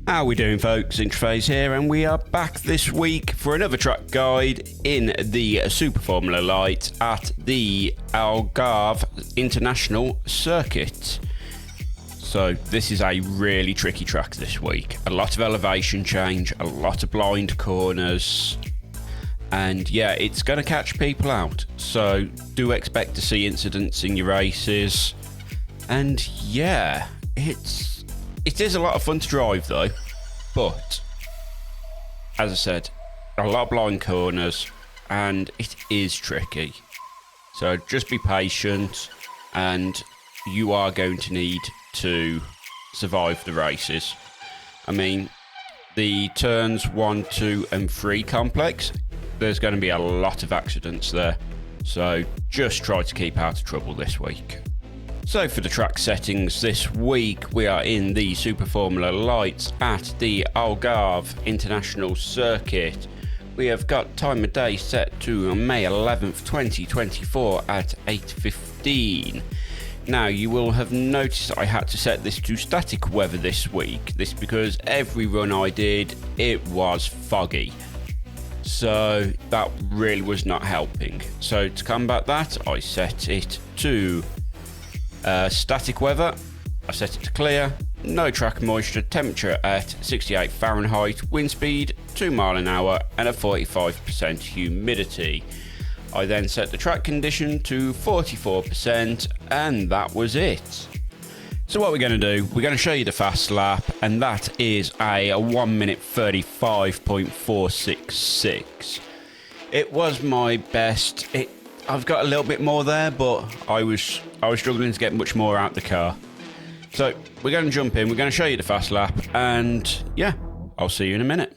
How we doing, folks? Interface here, and we are back this week for another track guide in the Super Formula Light at the Algarve International Circuit. So this is a really tricky track this week. A lot of elevation change, a lot of blind corners, and yeah, it's going to catch people out. So do expect to see incidents in your races, and yeah, it is a lot of fun to drive though, but as I said, a lot of blind corners and it is tricky. So just be patient, and you are going to need to survive the races. I mean, the turns 1, 2 and 3 complex, there's going to be a lot of accidents there. So just try to keep out of trouble this week. So for the track settings this week, we are in the Super Formula Lights at the Algarve International Circuit. We have got time of day set to May 11th, 2024 at 8:15. Now you will have noticed I had to set this to static weather this week. This because every run I did, it was foggy. So that really was not helping. So to combat that, I set it to static weather. I set it to clear, no track moisture, temperature at 68 Fahrenheit, wind speed 2 miles an hour and a 45% humidity. I then set the track condition to 44% and that was it. So what we're going to do, we're going to show you the fast lap, and that is a 1 minute 35.466. It was my best. I've got a little bit more there, but I was struggling to get much more out the car. So we're going to jump in, we're going to show you the fast lap, and yeah, I'll see you in a minute.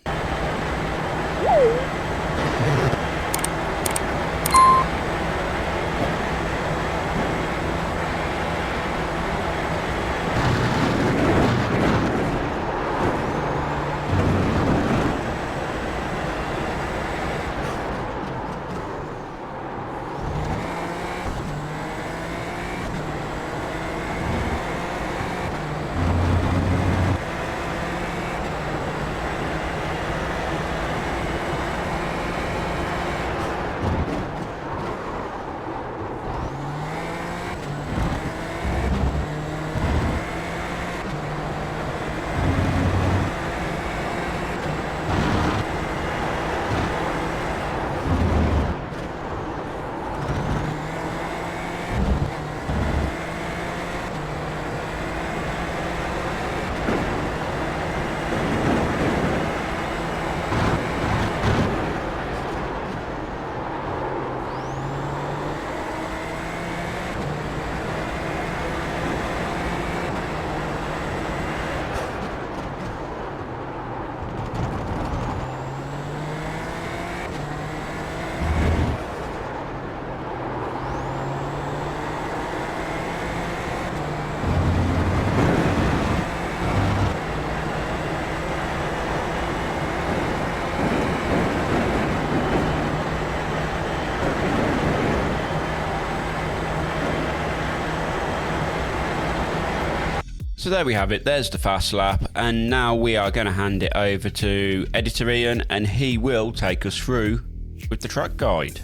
So there we have it, there's the fast lap, and now we are going to hand it over to Editor Ian, and he will take us through with the track guide.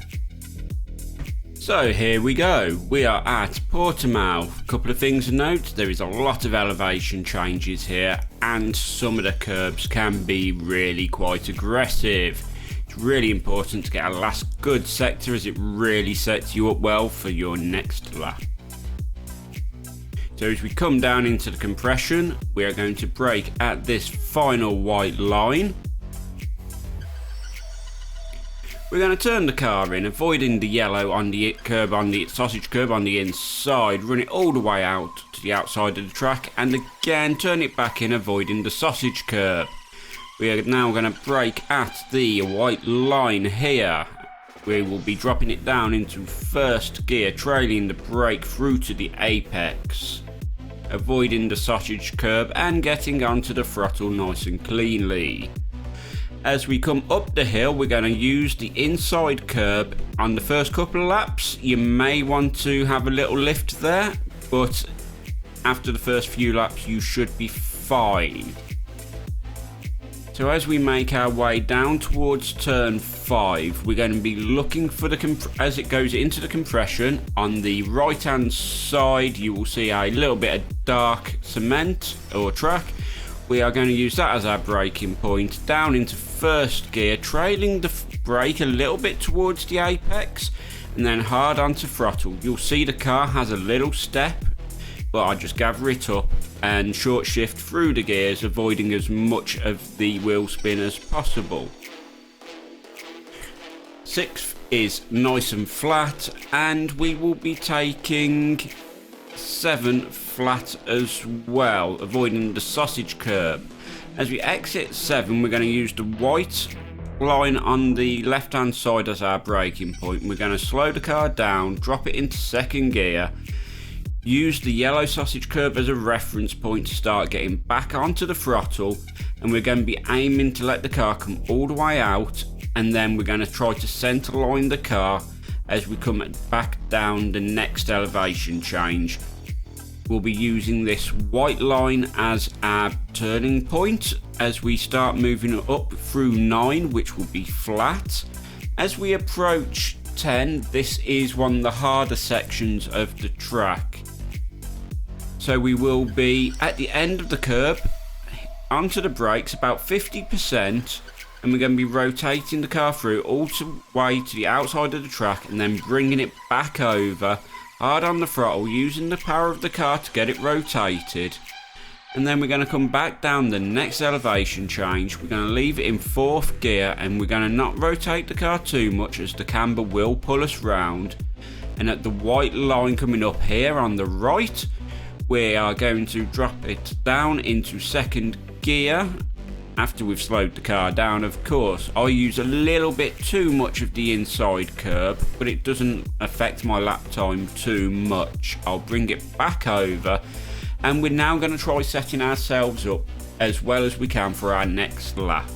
So here we go, we are at Portimao. A couple of things to note, there is a lot of elevation changes here, and some of the curbs can be really quite aggressive. It's really important to get a last good sector, as it really sets you up well for your next lap. So as we come down into the compression, we are going to brake at this final white line. We're going to turn the car in, avoiding the yellow on the curb, on the sausage curb on the inside, run it all the way out to the outside of the track, and again turn it back in, avoiding the sausage curb. We are now going to brake at the white line here. We will be dropping it down into first gear, trailing the brake through to the apex, avoiding the sausage curb and getting onto the throttle nice and cleanly. As we come up the hill, we're going to use the inside curb on the first couple of laps. You may want to have a little lift there, but after the first few laps you should be fine. So as we make our way down towards turn 5, we're going to be looking for as it goes into the compression. On the right hand side you will see a little bit of dark cement or track. We are going to use that as our braking point, down into first gear, trailing the brake a little bit towards the apex, and then hard onto throttle. You'll see the car has a little step, but I just gather it up and short shift through the gears, avoiding as much of the wheel spin as possible. 6th is nice and flat, and we will be taking 7 flat as well, avoiding the sausage curb. As we exit 7, we're going to use the white line on the left hand side as our braking point. We're going to slow the car down, drop it into second gear, use the yellow sausage curb as a reference point to start getting back onto the throttle, and we're going to be aiming to let the car come all the way out, and then we're going to try to centre line the car as we come back down the next elevation change. We'll be using this white line as our turning point as we start moving up through 9, which will be flat. As we approach 10, this is one of the harder sections of the track. So we will be at the end of the curb, onto the brakes about 50%, and we're going to be rotating the car through all the way to the outside of the track and then bringing it back over, hard on the throttle, using the power of the car to get it rotated. And then we're going to come back down the next elevation change. We're going to leave it in 4th gear, and we're going to not rotate the car too much as the camber will pull us round. And at the white line coming up here on the right, we are going to drop it down into 2nd gear after we've slowed the car down. Of course, I use a little bit too much of the inside curb, but it doesn't affect my lap time too much. I'll bring it back over, and we're now going to try setting ourselves up as well as we can for our next lap.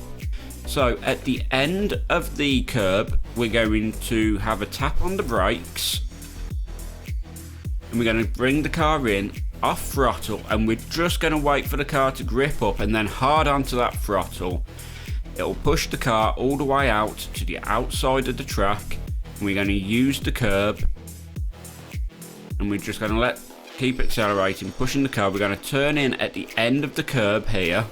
So at the end of the curb, we're going to have a tap on the brakes, and we're going to bring the car in off throttle, and we're just going to wait for the car to grip up and then hard onto that throttle. It'll push the car all the way out to the outside of the track, and we're going to use the curb, and we're just going to keep accelerating, pushing the car. We're going to turn in at the end of the curb here,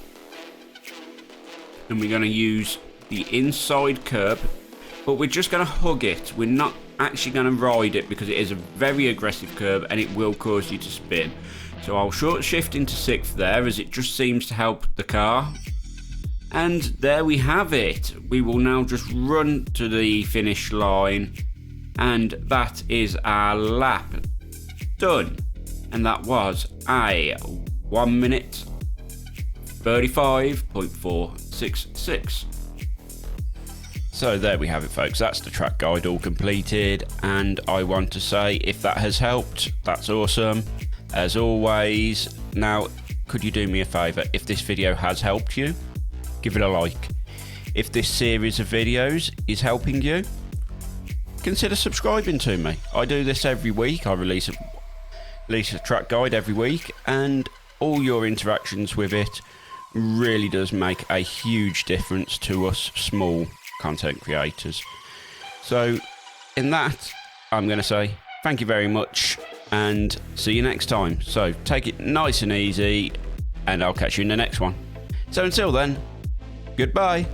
and we're going to use the inside curb, but we're just going to hug it. We're not actually going to ride it because it is a very aggressive curb and it will cause you to spin. So I'll short shift into 6th there, as it just seems to help the car. And there we have it. We will now just run to the finish line, and that is our lap done. And that was a 1 minute 35.466. So there we have it, folks. That's the track guide all completed, and I want to say, if that has helped, that's awesome. As always, now, could you do me a favour? If this video has helped you, give it a like. If this series of videos is helping you, consider subscribing to me. I do this every week. I release a track guide every week, and all your interactions with it really does make a huge difference to us small content creators. So in that, I'm going to say thank you very much and see you next time. So take it nice and easy, and I'll catch you in the next one. So until then, goodbye.